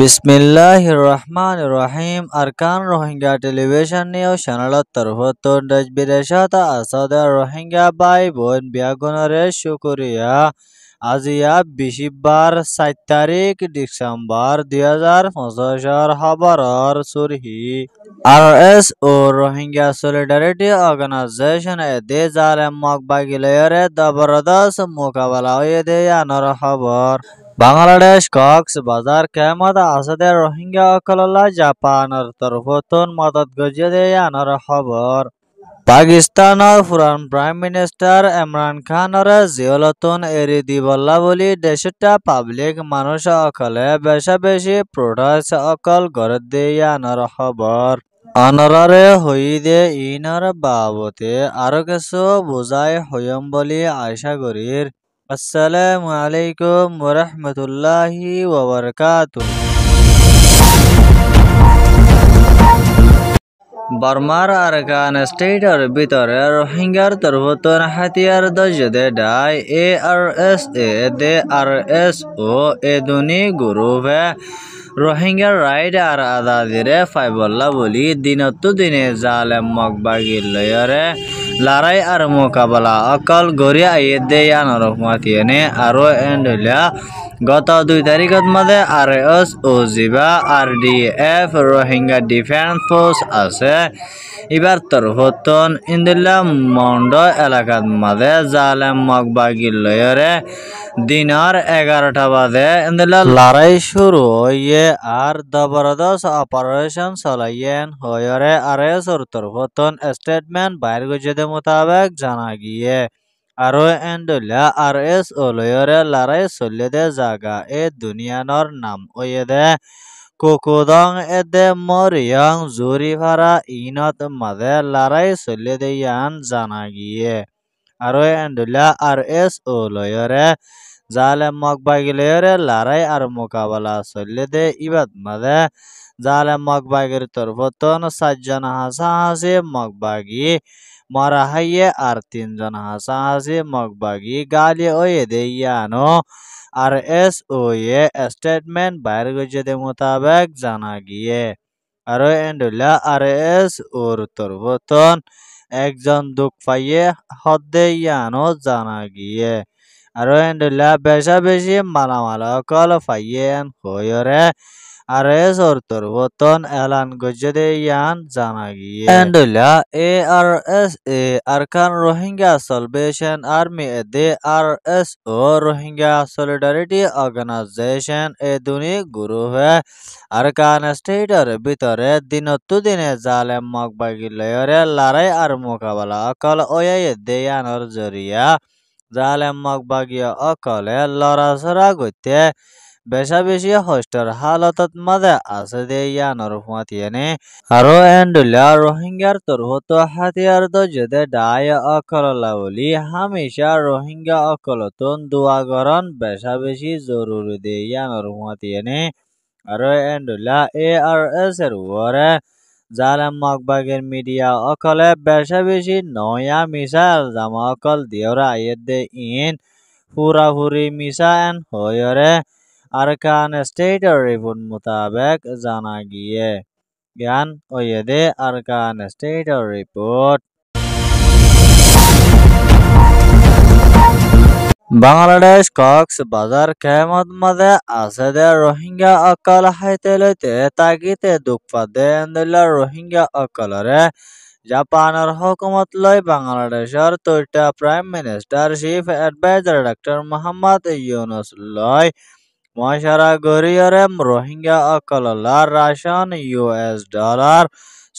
बिस्मिल्लाहिर रहमानिर रहीम अरकान Rohingya television निউজ চ্যানেলত তরফতো দেশ বিদেশত আসাদে রোহিঙ্গা ভাই বোন বিয়াগুনরে শুকরিয়া। আজিয়া 4 তারিখ ডিসেম্বর 2025 খবরর সুরহি RS ও রোহিঙ্গা সলিডারিটি অর্গানাইজেশন এদে জালেম মকবাগিলয়রে জবরদস্ত মোকাবেলা হয়ে আনার খবর। বাংলাদেশ কক্সবাজার কেমত আসাদে রোহিঙ্গা অকল্লা জাপানের তরফতন মদত গজিয়ে আনার খবর। পাকিস্তানের পুরান প্রাইম মিনিস্টার ইমরান খানের জিয়লতন এরি দিবল্লা বলি দেশটা পাবলিক মানুষ অকলে বেশা বেশি প্রোটেস্ট অকল গড়ে দিয়ে আনার খবর। অনরারে হইদে ইনার বাবতে আরো কিছু বুঝাই হইম বলি আশা করির। আসসালামু আলাইকুম ওয়া রাহমাতুল্লাহি ওয়া বারাকাতুহু। বর্মার আরকান স্টেটের ভিতরে রোহিঙ্গার তরফতন হাতিয়ার দজদে ডাই ARSA এ দুনি গ্রুপে রোহিঙ্গার রাইট আর আদাদিরে ফাইবল্লা বলি দিনতো দিনে জালেম মকবাগির লয়রে লড়াই আর মোকাবেলা অকল গড়িয়া আইয়ে দেয়া নরকমাতিয়েনে আরো এন্ডলিয়া গত 2 তারিখত মধ্যে RSO জিবা RDF রোহিঙ্গা ডিফেন্স ফোর্স আছে এবার তরফতন ইন্দুল্লা মন্ড এলাকার মধ্যে জালেম মকবাগির লয়রে দিনার 11টা বাজে ইন্দুল্লা লড়াই শুরু হয়ে আর জবরদস্ত অপারেশন চলাইয়েন হয়রে RSOর তরফতন স্টেটমেন্ট বাইর গজেদে মোতাবেক জানা গিয়ে আরো এন্ডুল্লা RSO লয়রে লড়াই চলিয়ে জাগা এ দুনিয়ানর নাম ওয়ে দে কোকোদং এদে মরিয়ং জুরিফারা ইনত মাঝে লড়াই চলিয়ে ইয়ান জানা গিয়ে আরো এন্ডুল্লা RSO লয়রে জালেম মকবাগিলয়রে লড়াই আর মোকাবেলা চলিয়ে ইবাদ মাঝে জালেম মকবাগির তরফতন 7 জন হাসাহাসি মকবাগি মারা হাইয়ে আর 3 জন হাসাহাসি মকবাগি গালি ওয়ে দে ইয়ানো RSO এ স্টেটমেন্ট বাইর গজেদে মোতাবেক জানা গিয়ে আরো এন্ডুল্লা RSOর তরফতন একজন দুঃখ পাইয়ে হদ্দে ইয়ানো জানা গিয়ে আরো এন্ডুল্লা বেশা বেশি মালামাল অকল পাইয়েন হয়রে RSOর তরফতন এলান গজেদে ইয়ান জানা গিয়ে এন্ডুল্লা ARSA Arakan Rohingya salvation army এদে RSO রোহিঙ্গা সলিডারিটি অর্গানাইজেশন এ দুনি গ্রুপে আরকান স্টেটের ভিতরে দিনতো দিনে জালেম মকবাগির লয়রে লড়াই আর মোকাবেলা অকল ওয়ে দেয়ানোর জরিয়া জালেম মকবাগিয়া অকলে লড়াছড়া গইতে বেশা বেশি হস্টের হালতত মাঝে আছে দেয়ানোর ফাতিয়ানে আরো এন্ডুল্লা রোহিঙ্গার তরহত হাতিয়ার দজদে ডাই অকললা বলি হামেশা রোহিঙ্গা অকলতন দোয়া গরন বেশা বেশি জরুরি দেয়ানোর ফাতিয়ানে আরো এন্ডুল্লা ARS এর উপরে জালেম মকবাগের মিডিয়া অকলে বেশা বেশি নয়া মিসা জামা অকল দিয়রা আইয়ে দে ইন পুরাপুরি মিসা এন হয়রে আরকান স্টেটের রিপোর্ট মোতাবেক জানা গিয়ে জ্ঞান ওয়ে দে আরকান স্টেটের রিপোর্ট। বাংলাদেশ কক্সবাজার কেমত মাঝে আছে দে রোহিঙ্গা অকল হাইতে লইতে তাগিতে দুঃখ পাদে এন্ডুল্লা রোহিঙ্গা অকলরে জাপানের হুকুমত লই বাংলাদেশের তৈটা prime minister chief advisor doctor Mohammad Yunus লই মশারা গরিয়রে রোহিঙ্গা অকললার রাশন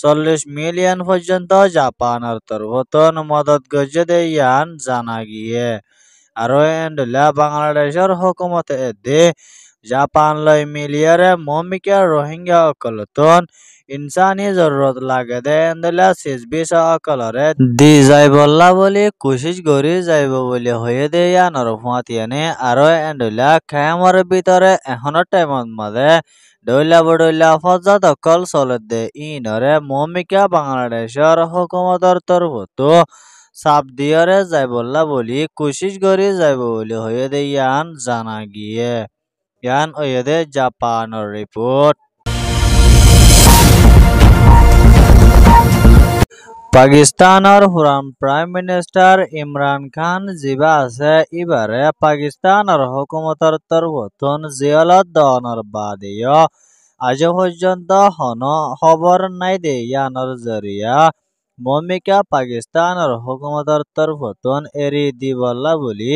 $40 মিলিয়ন পর্যন্ত জাপানের তরফতন মদত গজে ইয়ান জানা গিয়ে আরো এন্ডুল্লা বাংলাদেশের হুকুমত এদে জাপান লই মিলিয়রে মমিকা রোহিঙ্গা অকলতন ইনসানি জরুরত লাগে দে এন্ডুল্লা সিজবিসা অকলরে দি যাইবল্লা বলি কোশিশ গরি যাইব বলি হয়ে দে ইয়ানোর ফাতিয়ানে আরো এন্ডুল্লা খেমর ভিতরে এখনো টাইমত মাঝে ডইলা বডইলা ফজাত অকল চলে দে ইনরে মমিকা বাংলাদেশের হুকুমতর তরফত চাপ দিয়রে যাইবল্লা বলি কোশিশ গরি যাইব বলি হয়ে দে ইয়ান জানা গিয়ে Yan oyede Japanor report. পাকিস্তানৰ পুৰাণ প্ৰাইম মিনিষ্টাৰ ইমৰান খান যিবা আছে ইবাৰে পাকিস্তানৰ হুকুমতৰ তৰফতন জিয়ালত দনৰ বাদেও আজ পর্যন্ত খবর নাই দে ইয়ানোর জরিয়া মমিকা পাকিস্তানের হুকুমতের তরফতন এরি দিবল্লা বলি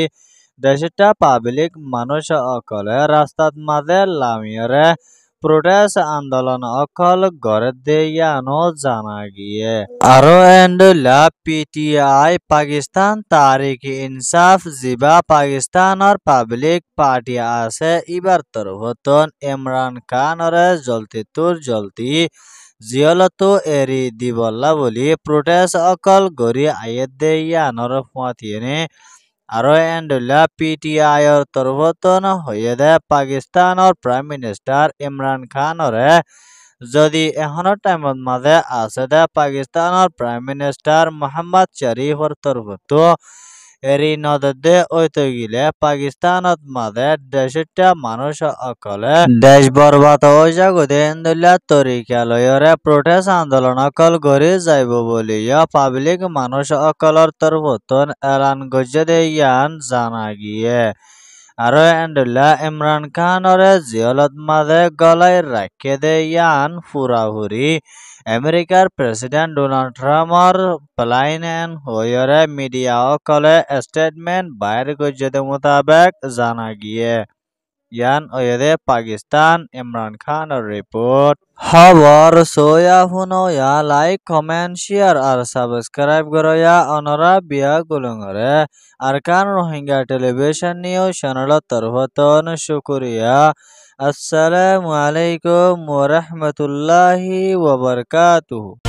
দেশটা পাবলিক মানুষ অকলে রাস্তাত মাঝে লামিয়রে প্রোটেস্ট আন্দোলন অকল গড়ে দে ইয়ানো জানা গিয়ে আরো এন্ডুল্লা পিটিআই পাকিস্তান তারিখ ইনসাফ জিবা পাকিস্তানের পাবলিক পার্টি আছে ইবার তরফতন ইমরান খানরে জলতি তুর জলতি জিয়লতো এরি দিবল্লা বলি প্রোটেস্ট অকল গড়ি আয়ের দে ইয়ানোর ফুয়াতিয়ে আরো এন্ডুল্লা পিটিআইর তরফতন হয়ে দে পাকিস্তানের প্রাইম মিনিস্টার ইমরান খানরে যদি এখনৰ টাইমত মাঝে আছে দে পাকিস্তানের প্রাইম মিনিস্টার মোহাম্মদ শরীফর তরফতো এরি নদে ওইতে গিলে পাকিস্তানত মাঝে দেশটা মানুষ অকলে দেশ বরবাদ হয়ে যাগদে এন্দুল্লা তরিকা লয়রে প্রোটেস্ট আন্দোলন অকল গড়ি যাইব বলিয়া পাবলিক মানুষ অকলর তরফতন এলান গজে দে ইয়ান জানা গিয়ে আরো এন্ডুল্লা ইমরান খানরে জিয়লত মাঝে গলায় রাখে দে ইয়ান ফুরাহুরি আমেরিকার প্রেসিডেন্ট ডোনাল্ড ট্রাম্পর প্লাইন হয়রে মিডিয়া অকলে স্টেটমেন্ট বাইর গজে মোতাবেক জানা গিয়ে ইয়ান ওয়েদে পাকিস্তান ইমরান খানের রিপোর্ট খবর সোয়া ফুনোয়া লাইক কমেন্ট শেয়ার আর সাবস্ক্রাইব করয়া অনরা বিয়া গুলুঙরে আরকান রোহিঙ্গা টেলিভিশন নিউজ চ্যানেলের তরফতন শুকরিয়া আসসালামু আলাইকুম ওয়া রাহমাতুল্লাহি ওয়া বারাকাতুহু।